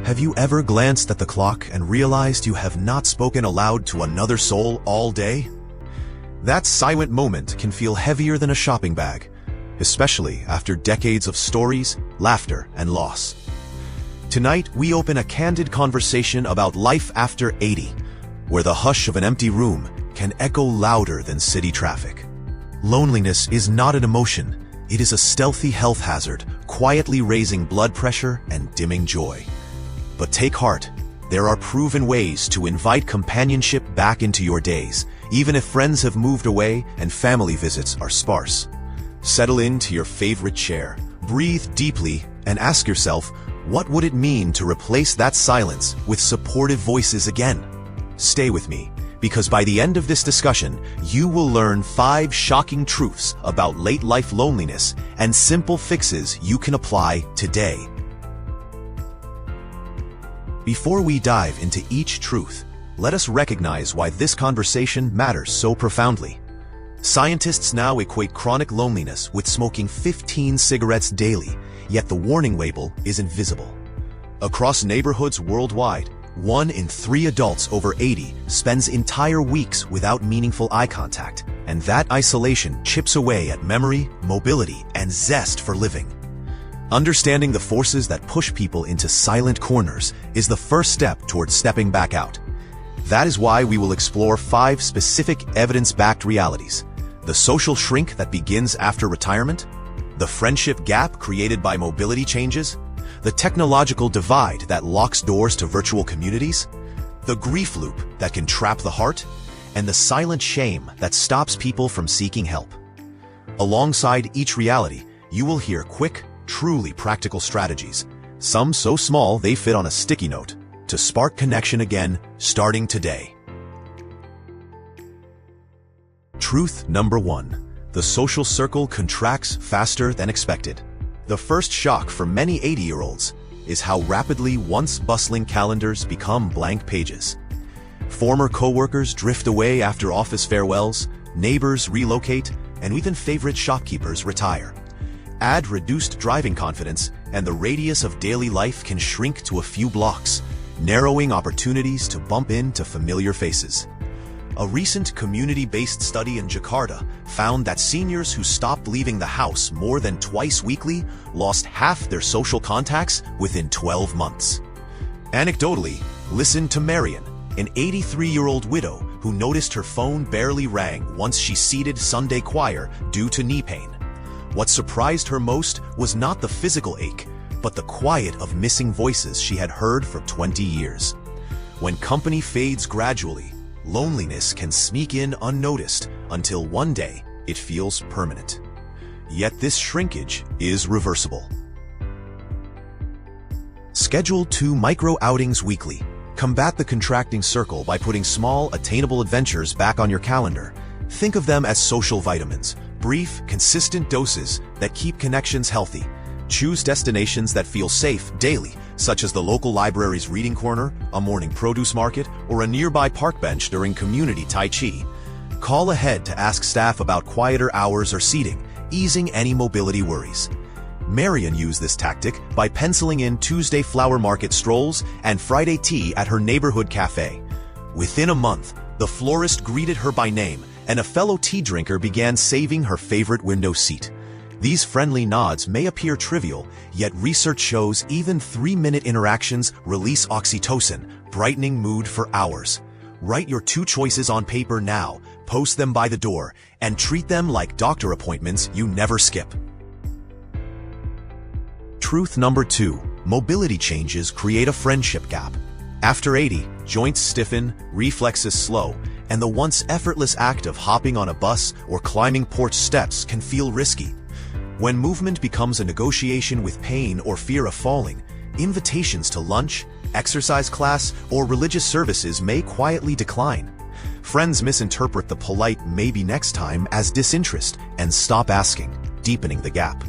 Have you ever glanced at the clock and realized you have not spoken aloud to another soul all day? That silent moment can feel heavier than a shopping bag, especially after decades of stories, laughter, and loss. Tonight, we open a candid conversation about life after 80, where the hush of an empty room can echo louder than city traffic. Loneliness is not an emotion. It is a stealthy health hazard, quietly raising blood pressure and dimming joy. But take heart, there are proven ways to invite companionship back into your days, even if friends have moved away and family visits are sparse. Settle into your favorite chair, breathe deeply, and ask yourself, what would it mean to replace that silence with supportive voices again? Stay with me, because by the end of this discussion, you will learn 5 shocking truths about late-life loneliness and simple fixes you can apply today. Before we dive into each truth, let us recognize why this conversation matters so profoundly. Scientists now equate chronic loneliness with smoking 15 cigarettes daily, yet the warning label is invisible. Across neighborhoods worldwide, 1 in 3 adults over 80 spends entire weeks without meaningful eye contact, and that isolation chips away at memory, mobility, and zest for living. Understanding the forces that push people into silent corners is the first step towards stepping back out. That is why we will explore 5 specific evidence-backed realities: the social shrink that begins after retirement, the friendship gap created by mobility changes, the technological divide that locks doors to virtual communities, the grief loop that can trap the heart, and the silent shame that stops people from seeking help. Alongside each reality, you will hear quick, truly practical strategies, some so small they fit on a sticky note, to spark connection again, starting today. Truth number 1. The social circle contracts faster than expected. The first shock for many 80-year-olds is how rapidly once bustling calendars become blank pages. Former coworkers drift away after office farewells, neighbors relocate, and even favorite shopkeepers retire. Add reduced driving confidence, and the radius of daily life can shrink to a few blocks, narrowing opportunities to bump into familiar faces. A recent community-based study in Jakarta found that seniors who stopped leaving the house more than twice weekly lost half their social contacts within 12 months. Anecdotally, listen to Marian, an 83-year-old widow who noticed her phone barely rang once she seated Sunday choir due to knee pain. What surprised her most was not the physical ache, but the quiet of missing voices she had heard for 20 years. When company fades gradually, loneliness can sneak in unnoticed until one day it feels permanent. Yet this shrinkage is reversible. Schedule 2 micro outings weekly. Combat the contracting circle by putting small, attainable adventures back on your calendar. Think of them as social vitamins, brief, consistent doses that keep connections healthy. Choose destinations that feel safe daily, such as the local library's reading corner, a morning produce market, or a nearby park bench during community Tai Chi. Call ahead to ask staff about quieter hours or seating, easing any mobility worries. Marian used this tactic by penciling in Tuesday flower market strolls and Friday tea at her neighborhood cafe. Within a month, the florist greeted her by name, and a fellow tea drinker began saving her favorite window seat. These friendly nods may appear trivial, yet research shows even 3-minute interactions release oxytocin, brightening mood for hours. Write your 2 choices on paper now, post them by the door, and treat them like doctor appointments you never skip. Truth number 2. Mobility changes create a friendship gap. After 80, joints stiffen, reflexes slow, and the once effortless act of hopping on a bus or climbing porch steps can feel risky. When movement becomes a negotiation with pain or fear of falling, invitations to lunch, exercise class, or religious services may quietly decline. Friends misinterpret the polite "maybe next time" as disinterest and stop asking, deepening the gap.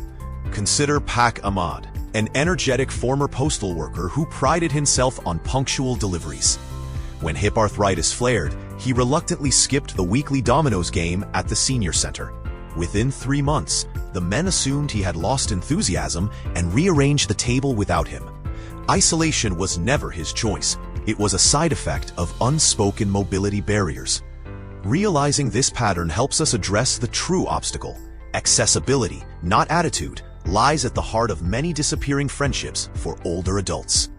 Consider Pak Ahmad, an energetic former postal worker who prided himself on punctual deliveries. When hip arthritis flared, he reluctantly skipped the weekly dominoes game at the senior center. Within 3 months, the men assumed he had lost enthusiasm and rearranged the table without him. Isolation was never his choice. It was a side effect of unspoken mobility barriers. Realizing this pattern helps us address the true obstacle. Accessibility, not attitude, lies at the heart of many disappearing friendships for older adults.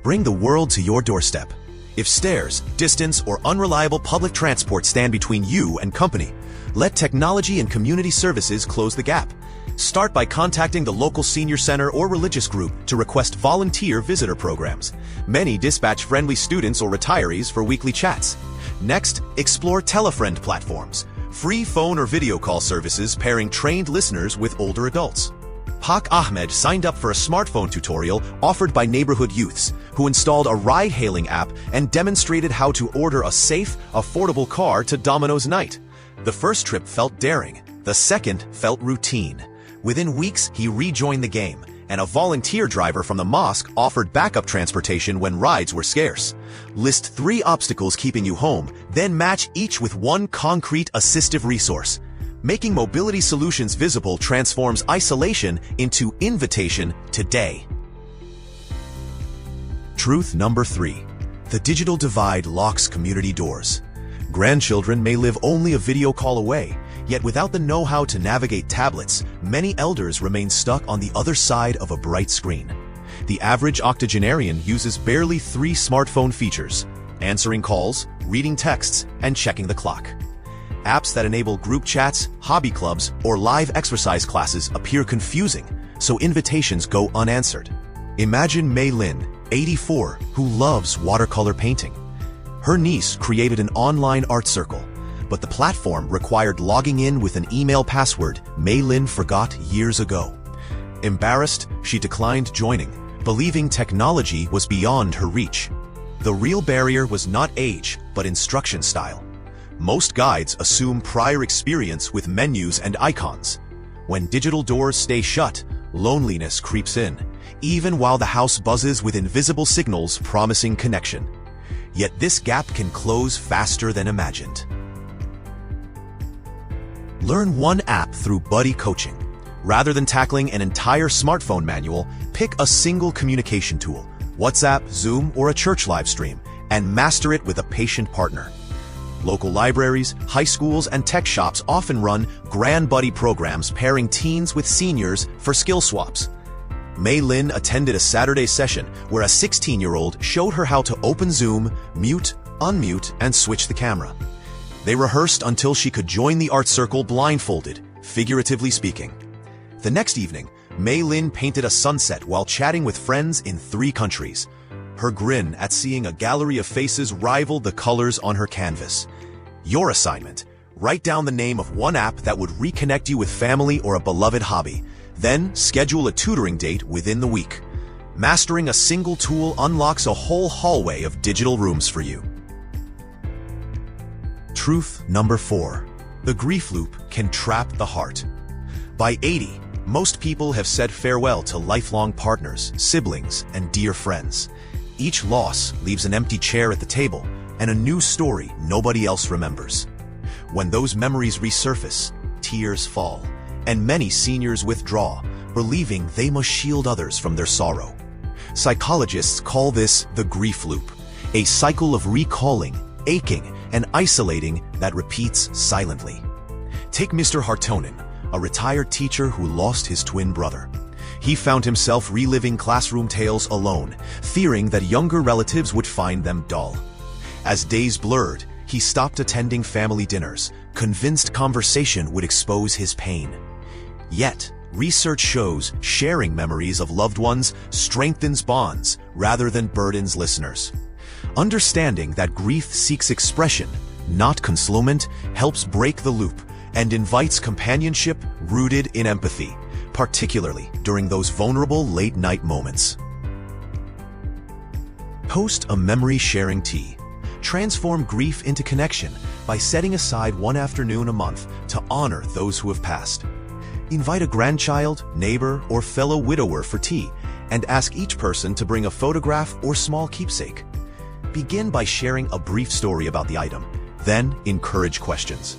Bring the world to your doorstep. If stairs, distance, or unreliable public transport stand between you and company, let technology and community services close the gap. Start by contacting the local senior center or religious group to request volunteer visitor programs. Many dispatch friendly students or retirees for weekly chats. Next, explore telefriend platforms, free phone or video call services pairing trained listeners with older adults. Pak Ahmed signed up for a smartphone tutorial offered by neighborhood youths, who installed a ride-hailing app and demonstrated how to order a safe, affordable car to Domino's Night. The first trip felt daring, the second felt routine. Within weeks, he rejoined the game, and a volunteer driver from the mosque offered backup transportation when rides were scarce. List 3 obstacles keeping you home, then match each with one concrete assistive resource. Making mobility solutions visible transforms isolation into invitation today. Truth number 3. The digital divide locks community doors. Grandchildren may live only a video call away, yet without the know-how to navigate tablets, many elders remain stuck on the other side of a bright screen. The average octogenarian uses barely 3 smartphone features: answering calls, reading texts, and checking the clock. Apps that enable group chats, hobby clubs, or live exercise classes appear confusing, so invitations go unanswered. Imagine Mei Lin, 84, who loves watercolor painting. Her niece created an online art circle, but the platform required logging in with an email password Mei Lin forgot years ago. Embarrassed, she declined joining, believing technology was beyond her reach. The real barrier was not age, but instruction style. Most guides assume prior experience with menus and icons. When digital doors stay shut, loneliness creeps in, even while the house buzzes with invisible signals promising connection. Yet this gap can close faster than imagined. Learn one app through buddy coaching. Rather than tackling an entire smartphone manual, pick a single communication tool, WhatsApp, Zoom, or a church live stream, and master it with a patient partner. Local libraries, high schools, and tech shops often run Grand Buddy programs pairing teens with seniors for skill swaps. Mei Lin attended a Saturday session where a 16-year-old showed her how to open Zoom, mute, unmute, and switch the camera. They rehearsed until she could join the art circle blindfolded, figuratively speaking. The next evening, Mei Lin painted a sunset while chatting with friends in 3 countries. Her grin at seeing a gallery of faces rivaled the colors on her canvas. Your assignment: write down the name of one app that would reconnect you with family or a beloved hobby. Then schedule a tutoring date within the week. Mastering a single tool unlocks a whole hallway of digital rooms for you. Truth number 4. The grief loop can trap the heart. By 80, most people have said farewell to lifelong partners, siblings, and dear friends. Each loss leaves an empty chair at the table and a new story nobody else remembers. When those memories resurface, tears fall, and many seniors withdraw, believing they must shield others from their sorrow. Psychologists call this the grief loop, a cycle of recalling, aching, and isolating that repeats silently. Take Mr. Hartonen, a retired teacher who lost his twin brother. He found himself reliving classroom tales alone, fearing that younger relatives would find them dull. As days blurred, he stopped attending family dinners, convinced conversation would expose his pain. Yet, research shows sharing memories of loved ones strengthens bonds rather than burdens listeners. Understanding that grief seeks expression, not concealment, helps break the loop and invites companionship rooted in empathy, particularly during those vulnerable late-night moments. Host a memory-sharing tea. Transform grief into connection by setting aside one afternoon a month to honor those who have passed. Invite a grandchild, neighbor, or fellow widower for tea and ask each person to bring a photograph or small keepsake. Begin by sharing a brief story about the item, then encourage questions.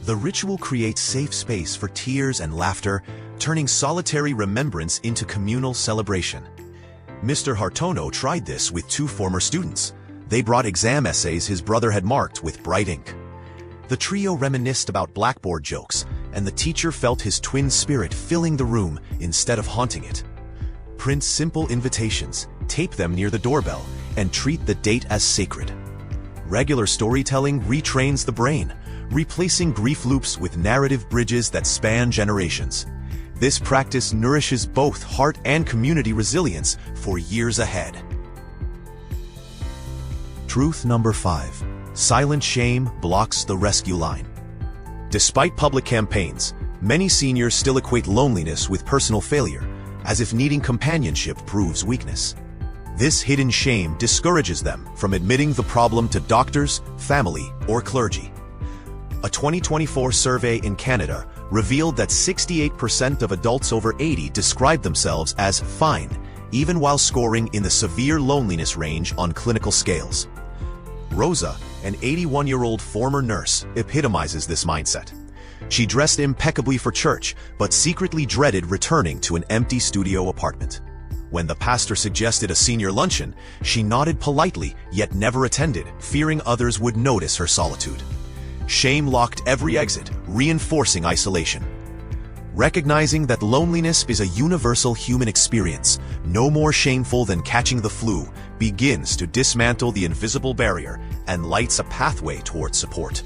The ritual creates safe space for tears and laughter, turning solitary remembrance into communal celebration. Mr. Hartono tried this with two former students. They brought exam essays his brother had marked with bright ink. The trio reminisced about blackboard jokes, and the teacher felt his twin spirit filling the room instead of haunting it. Print simple invitations, tape them near the doorbell, and treat the date as sacred. Regular storytelling retrains the brain, replacing grief loops with narrative bridges that span generations. This practice nourishes both heart and community resilience for years ahead. Truth number 5. Silent shame blocks the rescue line. Despite public campaigns, many seniors still equate loneliness with personal failure, as if needing companionship proves weakness. This hidden shame discourages them from admitting the problem to doctors, family, or clergy. A 2024 survey in Canada revealed that 68% of adults over 80 described themselves as fine, even while scoring in the severe loneliness range on clinical scales. Rosa, an 81-year-old former nurse, epitomizes this mindset. She dressed impeccably for church, but secretly dreaded returning to an empty studio apartment. When the pastor suggested a senior luncheon, she nodded politely, yet never attended, fearing others would notice her solitude. Shame locked every exit, reinforcing isolation. Recognizing that loneliness is a universal human experience, no more shameful than catching the flu, begins to dismantle the invisible barrier and lights a pathway toward support.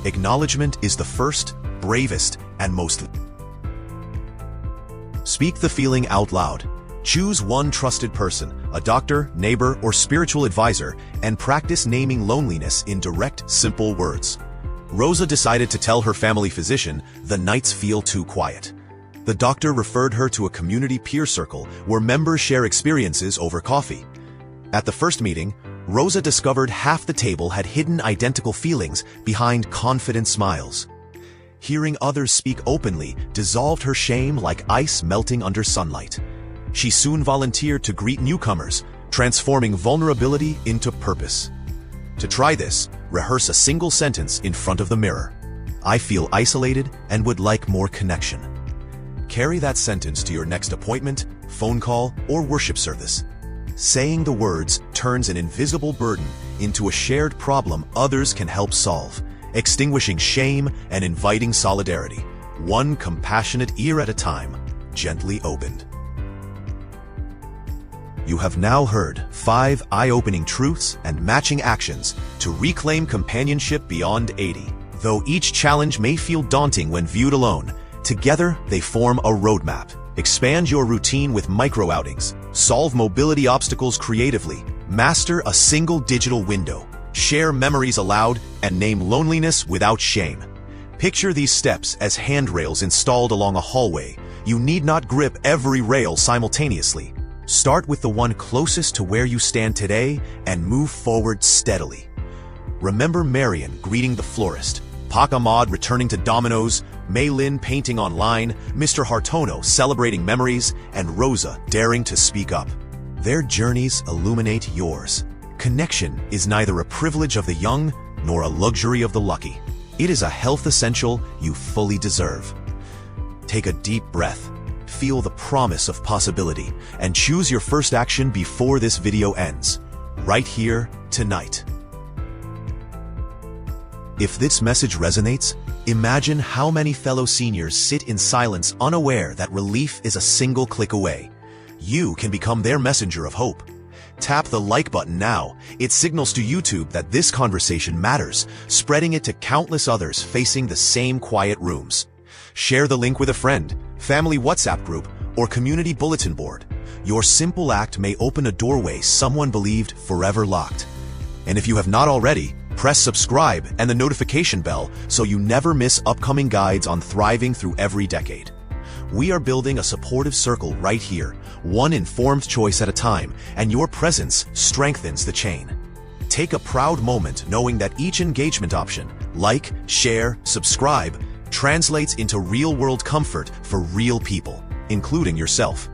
Acknowledgement is the first, bravest, and most. Speak the feeling out loud. Choose one trusted person, a doctor, neighbor, or spiritual advisor, and practice naming loneliness in direct, simple words. Rosa decided to tell her family physician, "The nights feel too quiet." The doctor referred her to a community peer circle where members share experiences over coffee. At the first meeting, Rosa discovered half the table had hidden identical feelings behind confident smiles. Hearing others speak openly dissolved her shame like ice melting under sunlight. She soon volunteered to greet newcomers, transforming vulnerability into purpose. To try this, rehearse a single sentence in front of the mirror. "I feel isolated and would like more connection." Carry that sentence to your next appointment, phone call, or worship service. Saying the words turns an invisible burden into a shared problem others can help solve, extinguishing shame and inviting solidarity, one compassionate ear at a time, gently opened. You have now heard 5 eye-opening truths and matching actions to reclaim companionship beyond 80. Though each challenge may feel daunting when viewed alone, together they form a roadmap. Expand your routine with micro-outings, solve mobility obstacles creatively, master a single digital window, share memories aloud, and name loneliness without shame. Picture these steps as handrails installed along a hallway. You need not grip every rail simultaneously. Start with the one closest to where you stand today and move forward steadily. Remember Marion greeting the florist, Pak Ahmad returning to Domino's, Mei Lin painting online, Mr. Hartono celebrating memories, and Rosa daring to speak up. Their journeys illuminate yours. Connection is neither a privilege of the young nor a luxury of the lucky. It is a health essential you fully deserve. Take a deep breath. Feel the promise of possibility, and choose your first action before this video ends, right here, tonight. If this message resonates, imagine how many fellow seniors sit in silence unaware that relief is a single click away. You can become their messenger of hope. Tap the like button now. It signals to YouTube that this conversation matters, spreading it to countless others facing the same quiet rooms. Share the link with a friend, family WhatsApp group, or community bulletin board. Your simple act may open a doorway someone believed forever locked. And if you have not already, press subscribe and the notification bell so you never miss upcoming guides on thriving through every decade. We are building a supportive circle right here, one informed choice at a time, and your presence strengthens the chain. Take a proud moment knowing that each engagement option, like, share, subscribe, translates into real-world comfort for real people, including yourself.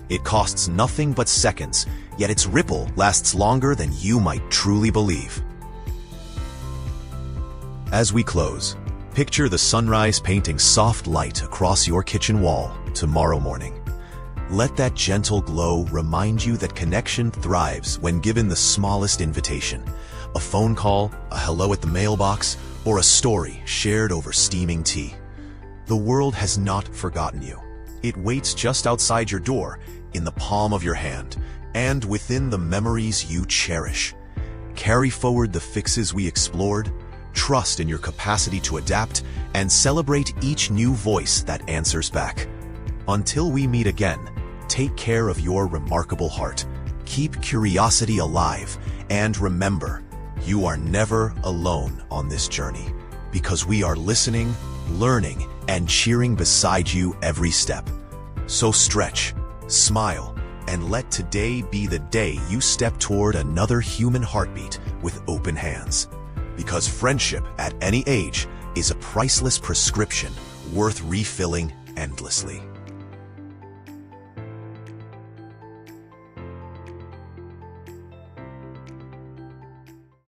It costs nothing but seconds, yet its ripple lasts longer than you might truly believe. As we close, picture the sunrise painting soft light across your kitchen wall. tomorrow morning. Let that gentle glow remind you that connection thrives when given the smallest invitation. A phone call, a hello at the mailbox, or a story shared over steaming tea. The world has not forgotten you. It waits just outside your door, in the palm of your hand, and within the memories you cherish. Carry forward the fixes we explored, trust in your capacity to adapt, and celebrate each new voice that answers back. Until we meet again, take care of your remarkable heart, keep curiosity alive, and remember, you are never alone on this journey, because we are listening, learning, and cheering beside you every step. So stretch, smile, and let today be the day you step toward another human heartbeat with open hands. Because friendship at any age is a priceless prescription worth refilling endlessly.